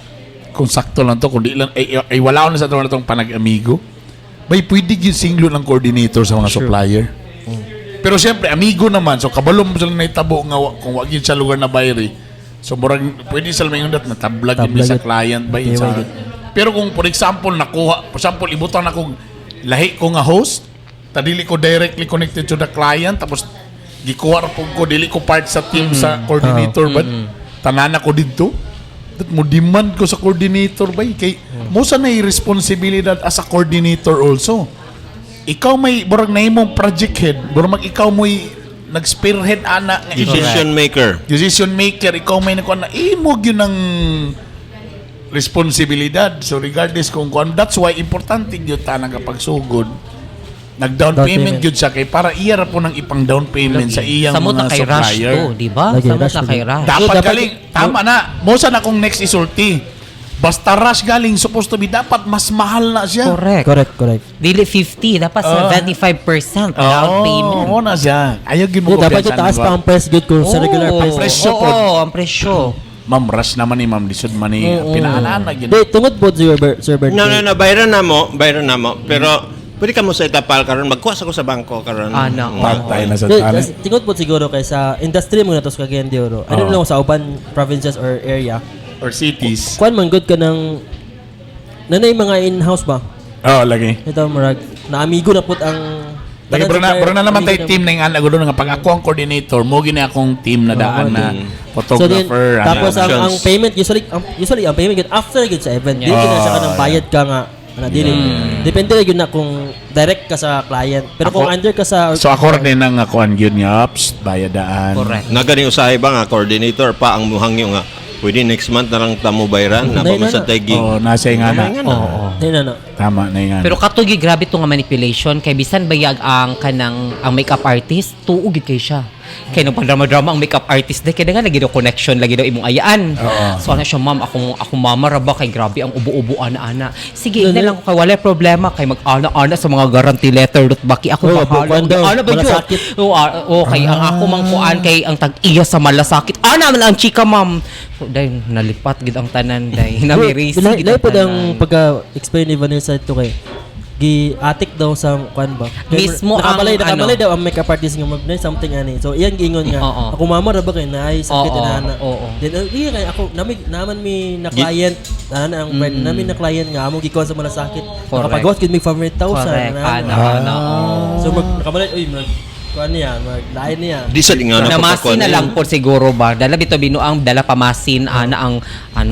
kung sakto lang to, kung di lang, ay wala ko na sa itong panag-amigo, may pwede yung singlo ng coordinator sa mga supplier. Pero siyempre, amigo naman, so kabalom mo sila na itabo nga, kung wag yun sa lugar na bayri, so murag, pwede sila may undat na tablag yun sa client ba yun sa... Pero kung, for example, ibutan na kung lahi ko nga host, tadili ko directly connected to the client, tapos gikuha po ko, dili ko part sa team sa coordinator, but tanan ako dito, that mo demand ko sa coordinator ba kay mo sa na responsibilidad as a coordinator also. Ikaw may burag na imong project head, burag ikaw mo'y nag-spearhead ana nga decision maker, ikaw may nakuha na imog yun ang responsibilidad. So regardless kung that's why importante yun tanang kapag sugod nag-down payment yun siya kay para iya ra po ng ipang down payment sa iyang Samot na mga kay Rush supplier. to, di ba? Lagi, Samot Rush na to. kay Rush. Dapat dapat- galing, tama na. Mosa na kung next isulti. Basta rush galing, supposed to be, dapat mas mahal na siya. Correct. Correct. Dili 50, dapat 75% down payment. Oo na siya. Ayaw Di, ginugo dapat yung taas pa ang price good kung sa regular price. presyo po. Oo, ang presyo. Ma'am, rush naman ni Ma'am Lisod man ni pinaalaan na Di, gina. tungod po Sir Bert. No, bayaran na mo. Pero, pwede ka mo sa itapal karon magkuha sa ko sa bangko karon. No. Patay na sa Di, tali. tingod po siguro kay sa industry mo na to sa Cagayan de Oro. I don't know sa uban provinces or area. Or cities. Kuan man good ka ng nanay mga in-house ba? Oo, lagi. Ito marag na amigo na put ang Lagi, bro na naman tayo team na yung anak ko nga pag ako ang coordinator, mo gini akong team na daan na So then, photographer. tapos ang options. payment usually ang payment good after good sa event. Di na siya ka ng bayad ka nga. Dili. Depende yun na kung direct ka sa client. Pero kung under ka sa So ako rin ang ako ang yun nga, bayadaan. Correct. Nga ganing usahay ba nga coordinator pa ang muhangyo nga pwede next month na lang tamo bayaran na Nay, pa sa nay, gig. Oo, nasa yung anak. Oo. Di na. Tama na yung anak. Pero katugi grabe to nga manipulation kay bisan bayag ang kanang ang makeup artist tuugid kay siya. Kay nung pandrama-drama ang makeup artist kay nga lagi daw connection lagi daw imong ayaan. So ano siya ma'am ako mama ra ba kay grabe ang ubo-ubuan ana. Sige na lang kay wala problema kay mag-ana-ana sa mga guarantee letter dot baki ako bukuan daw, Ano ba yun? malasakit. Kay ang ako mang kuan kay ang tag-iya sa malasakit. Ana man ang chika ma'am. So dahil nalipat gid ang tanan dahil namirisi gid Lahi ang po ang tanan. pagka-explain ni Vanessa ito kay gi-atik daw sa kwan ba? Mismo ang nakabalay ano. daw ang makeup artist nga mag something ani. So iyang giingon nga Oo. ako mama ra ba kay naay sakit Oo, na. oo. Then iya kay ako naman mi na client ang friend namin na client nga amo gikuha sa malasakit. Correct. Nakapagawas gid mig 500,000. Correct. So nakabalay kuan niya, maglain niya. Di sa lingaw na Namasin na lang po siguro ba? Dala bito binuang dala pamasin ana ang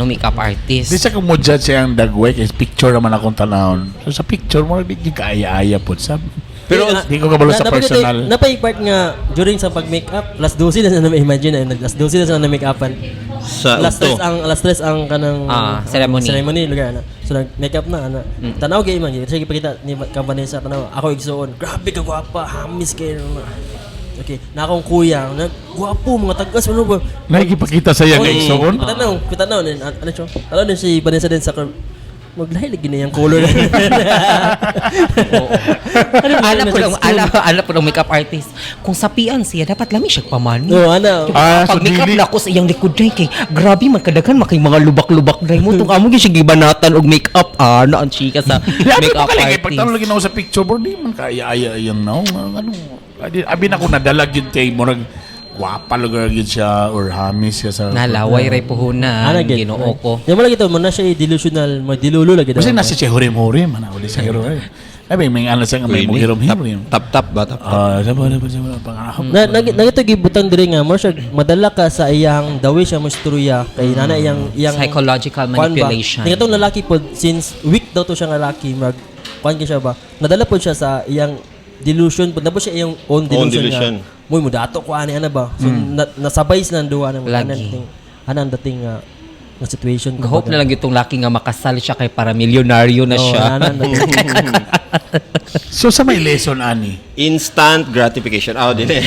makeup artist. Di sa kung mo judge siya ang dagway kay picture naman akong tanahon. So sa picture mo di kaaya-aya po sa. Pero di ko kabalo sa personal. Napay part nga during sa pag-makeup, last 12 na sa imagine na last 12 na sa na-makeupan. sa Last uto. stress ang kanang ceremony. lugar na. So nag-makeup na ana. Tanaw kay man sige pakita ni company sa tanaw. Ako igsuon. Grabe ka gwapa, hamis kay okay, na akong kuya, gwapo mga tagas ano ba? Nakikipakita sa yang igsoon. Kitanaw din ano siya? Tanaw din si Vanessa din sa maglahi lagi na yung color. Ala po ng makeup artist. Kung sapian siya, dapat lami siya pamani. No, ano? So Pag makeup dili- na ako sa iyang likod dai kay grabe man kadaghan makay mga lubak-lubak dai mo tung amo gyud siya gibanatan og makeup na ang chika sa Labi makeup pa kaling artist. pagtanong lagi na ako sa picture board, di man kaaya-aya yung now. Ano? Abi na ko nadalag yun kay murag gwapa lugar yun siya or hamis siya sa... Nalaway ray puhunan Ana gid. Ginoo ko. Yung mo lagi to, mo na siya delusional, magdilulo lagi daw. Kasi nasa siya hurim-hurim. Ano, uli siya hurim. Ay, may alas nga may Pwede. hirom-hirom. Tap-tap ba? Tap-tap. Sabi, pangahap. Nagito gibutang diri nga mo siya madala ka sa iyang dawi siya mo istorya kay nana iyang Psychological manipulation. Tingatong lalaki po since weak daw to siya nga lalaki mag kuan siya ba. Nadala po siya sa iyang delusion po nabo siya iyang own delusion. Muy mo dato ko ani ana ba. So nasabay sa nanduwa nang Lagi. anang dating nga situation ko. Hope na lang itong laki nga makasal siya kay para milyonaryo na siya. So, sa may lesson, Ani? Instant gratification. Dili.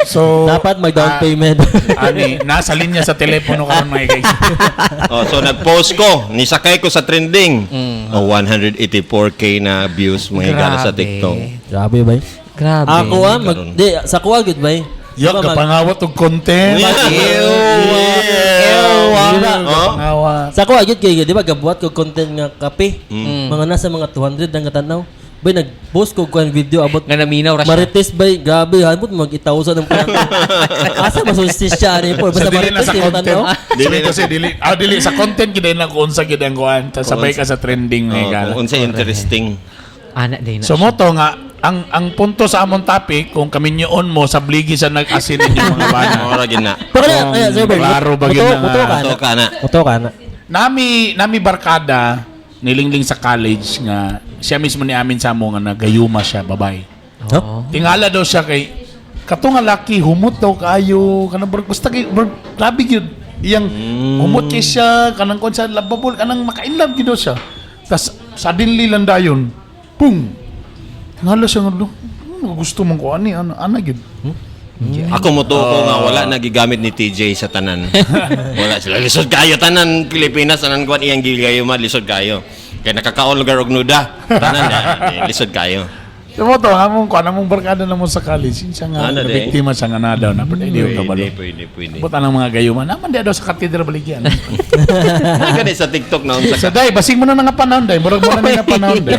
So, Dapat mag-down payment. Ani, nasa linya sa telepono ka mga guys. So nag-post ko, nisakay ko sa trending. 184k na views mga higala sa TikTok. Grabe ba? Grabe. Ako sa kuha gud ba? Yo, kapangawat og content. Kapangawat. Sa kuha gud kay di ba gabuhat ko content nga kape. Mga nasa mga 200 ang katanaw. Bay nag-post ko kuan video about Nga naminaw ra siya. Marites bay grabe hanbot mag 1,000 ang kanto. Asa masustisya ani po Sa basta dili na Marites sa kay content. tanaw. Dili kasi dili sa content gid na kung unsa gid ang kuan. Sabay ka sa trending mga higala. Kung unsa interesting. Anak din na So siya. mo to nga ang punto sa among topic kung kami nyoon mo sa bligi sa nag-asin ninyo mga bana. Ora gid na. Pero kaya sir Bert, klaro ba yun na muto nga? ka So na. ka na. Muto ka na. Nami barkada nilingling sa college nga siya mismo ni amin sa mo nga nagayuma siya babae. No? Tingala daw siya kay kato nga laki humot daw kayo kanang basta kay grabe gyud iyang humot kay siya kanang kon sa lababol kanang makainlove gyud daw siya. Tas suddenly lang dayon. Boom. Tingala siya nga gusto mong ko ani ana gyud. Ako mo to ko nga wala nagigamit ni TJ sa tanan. Wala sila lisod kayo tanan Pilipinas tanan kuan iyang gigayo lisod kayo. Kay nakakaon lugar og nuda. Tanan lisod kayo. So mo to among kuan among barkada na mo sa college siya nga Ano, day? biktima siya nga na daw na pwede yung kabalo. Pwede. Buta ng mga gayuma naman di daw sa katedra baligyan. Gani sa TikTok na unsa Sa ka. day basing mo na nga panahon day murag mo na nga panahon day.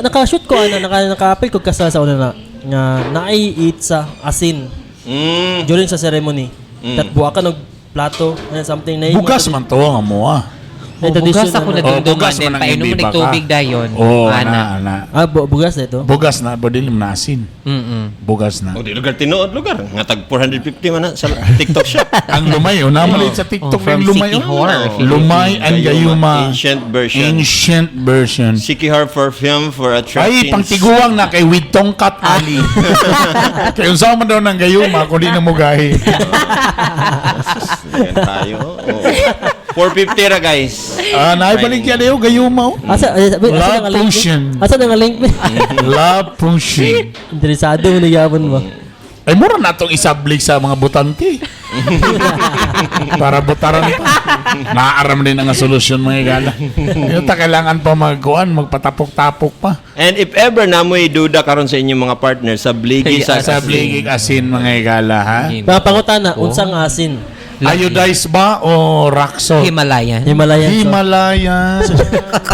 Naka-shoot ko naka-apil ko kasal sa una na nga na-eat sa asin during sa ceremony. Tat buwa ka ng plato something na Bugas man to nga mo Bugas ako na Oh, dungdungan bugas din. man ang Painom mo hindi baka. nagtubig dayon. Oh, Ana. ana. bugas na ito. Bugas na bodilim na asin. Bugas na. O di lugar tinuod lugar nga tag 450 man na sa TikTok shop. Ang lumay namalit sa TikTok from ng lumay. Siki Horror. Lumay and gayuma. Ancient version. Ancient version. Sikihar perfume for Ay, attracting pangtiguang na kay with tongkat ali. Kaya unsa man daw ng gayuma kung di na mo gahi. Yan tayo. Oh. 450 ra guys. Naibalik yan dayo gayuma. Asa Love nga link? potion. Asa nga link? Love potion. Interesado mo nagyapon mo. Ay, mura na itong isablik sa mga butante. Para butaran pa. Naaram din ang solusyon mga igala. Yung ta kailangan pa magkuhan, magpatapok-tapok pa. And if ever na mo'y duda karon sa inyong mga partner sa bligi sa Sa bligig asin mga igala, ha? Mga pangutana, unsang asin? Iodized ba o Raxo? Himalayan. Himalayan. Himalayan.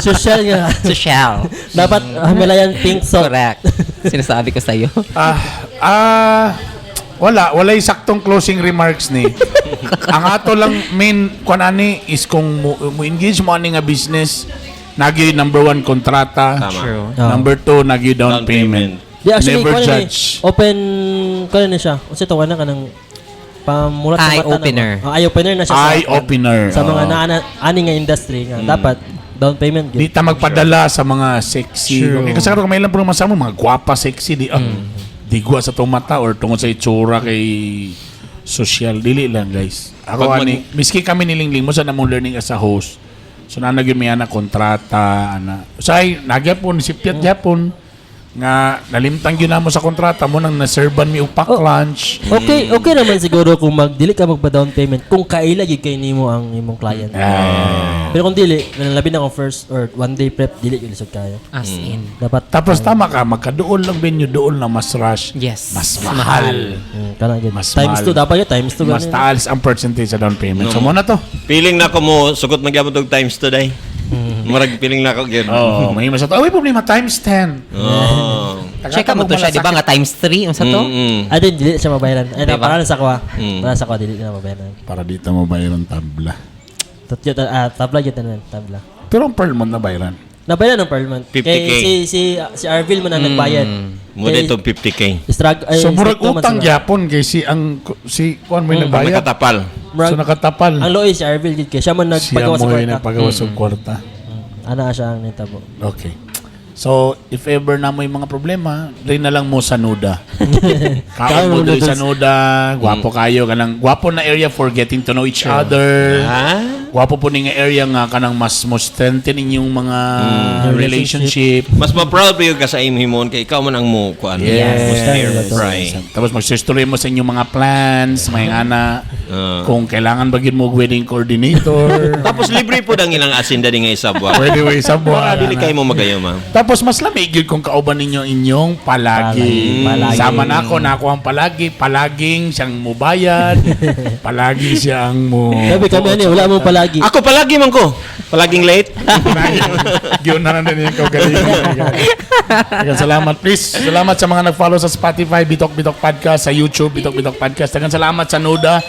Social nga. Social. Dapat Himalayan pink salt. Correct. Sinasabi ko sa'yo. Walay saktong closing remarks ni. Ang ato lang main kung ani is kung mo engage mo ani nga business, nagi number 1 kontrata. Tama. True. Number 2 nagi down payment. Di actually, Never kuha na judge. open, kuha na siya. Kasi ito, ka ng pamulat sa mata. Eye-opener. Eye-opener na siya. Eye opener. Sa mga ani nga industry nga. Dapat, down payment. Di ta magpadala sa mga sexy. Okay, kasi kung may lang po naman sa mga gwapa sexy di di gwa sa tomata or tungod sa itsura kay social dili lang guys. Ako Pag ani miski kami nilingling mo sa namong learning as a host. So na nagyud mi ana kontrata ana. Usay nagyapon sipyat gyapon nga nalimtang gyud namo sa kontrata mo nang naserban mi upak lunch. Okay naman siguro kung dili ka magpa-down payment kung kaila gyud kay nimo ang imong client. Pero kung dili, labi na kung first or one day prep, dili yung lisod kayo. As in. Dapat, Tapos tama ka magkaduol lang venue dool na mas rush. Yes. Mas mahal. kana gyud. Mas Times mahal. 2 dapat yun, times 2 Mas taas ang percentage sa down payment. So muna to. Feeling na ko mo sugot magyapon tog times today. Murag feeling na ko gyud. Oh, may mas to. Ay, problema times 10. Oh. Check mo to siya, di ba nga times 3? Ang sa to? I didn't dili siya mabayaran. Ay, Diba? para sa kwa. Para sa kwa dili na mabayaran. Para dito mo bayaran tabla. Tabla gyud tanan, tabla. Pero ang pearl mo na bayaran. Nabayad ng per month. 50K. Kay si Arvil man ang nagbayad. Mo Kay- itong 50K. So murag strict naman utang sila. gyapon kay si kuan mo Ang nagbayad. nakatapal. Murag- So nakatapal. Ang loy si Arvil gid kay siya man Siya nagpagawa sa mo kwarta. nagpagawa sa kwarta. Ana siya ang nitabo. Okay. So, if ever na may mga problema, rin na lang mo sa Nuda. Kaon mo diri sa Nuda, gwapo kayo, kanang gwapo na area for getting to know each other. Gwapo po ni nga area nga kanang mas mo strengthen inyong mga relationship. Mas ma-proud pa yun ka sa imhimon kay ikaw man ang mo kuan. Yes. Right. Tapos mag-story mo sa inyong mga plans, may ana, kung kailangan bagin mo wedding coordinator. Tapos libre po dang ilang asinda di nga isabwa. Pwede mo isa buwan. Dili kayo mo magayo ma'am. Tapos mas lamig yun kung kauban ninyo inyong palagi. Palagi. Sama na ako ang palagi. Palaging siyang mubayad. Palagi siyang mo... Sabi kami ani wala mo palagi. Ako palagi man ko. Palaging late. Yun na din yung kaugalingan. Salamat. Please, salamat sa mga nag-follow sa Spotify, Bitok Bitok Podcast, sa YouTube, Bitok Bitok Podcast. Dagan salamat sa Nuda.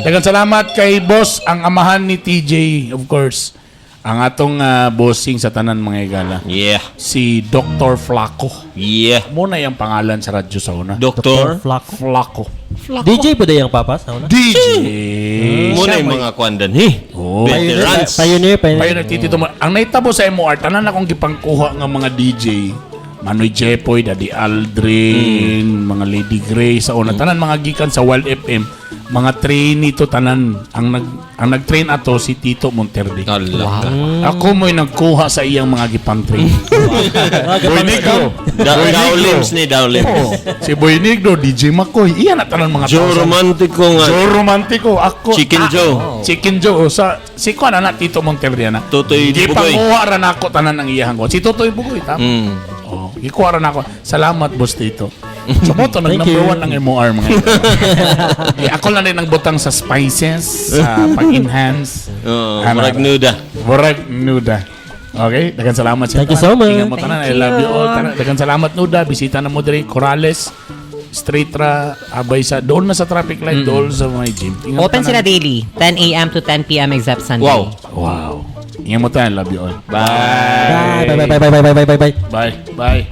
Dagan salamat kay boss, ang amahan ni TJ, of course. Ang atong bossing sa tanan mga igala. Yeah. Si Dr. Flaco. Yeah. Muna yung pangalan sa radyo sa una. Doktor. Flaco. DJ pa yung papas na una. DJ! Muna Siya yung may- mga kwandan. Hey. Oh. Veterans. Pioneer. Payo nagtitito mo. Ang naitabo sa MOR, tanan akong gipangkuha ng mga DJ. Manoy Jepoy, Daddy Aldrin, mga Lady Grace, sa una. Tanan mga gikan sa Wild FM. Mga trainee to tanan. Ang nag-train ato si Tito Monterde. Allah. Ako mo'y nagkuha sa iyang mga gipang-train. Boy Negro. Dowlims ni Dowlims. Oh, si Boy Negro, DJ Makoy. Iyan na tanan mga Joe tao sa- Romantico nga. Joe Romantico. Ako. Chicken Joe. Chicken Joe. Sa, si Kuan na Tito Monterde na. Totoy Bugoy. Gipanguha ra na ako tanan ng iyahan ko. Si Totoy Bugoy. Tama. Oh, ikuha ra na ako. Salamat, boss Tito. So mo to, Thank nag-number you. 1 ng MOR mga ito. Ako lang rin nagbutang sa spices, sa pag-enhance. Marag nuda. Murag Nuda. Okay, dagan salamat sa Thank you so much. Ingat mo tanan. I love you all. Dagan salamat Nuda. Bisita na mo diri Corrales. Straight ra abay sa doon na sa traffic light, doon sa mga gym. Ingat mo Open tanan. sila daily, 10 a.m. to 10 p.m. except Sunday. Wow. Wow. Ingat mo tanan. Love you all. Bye bye bye bye bye bye bye bye. Bye. Bye.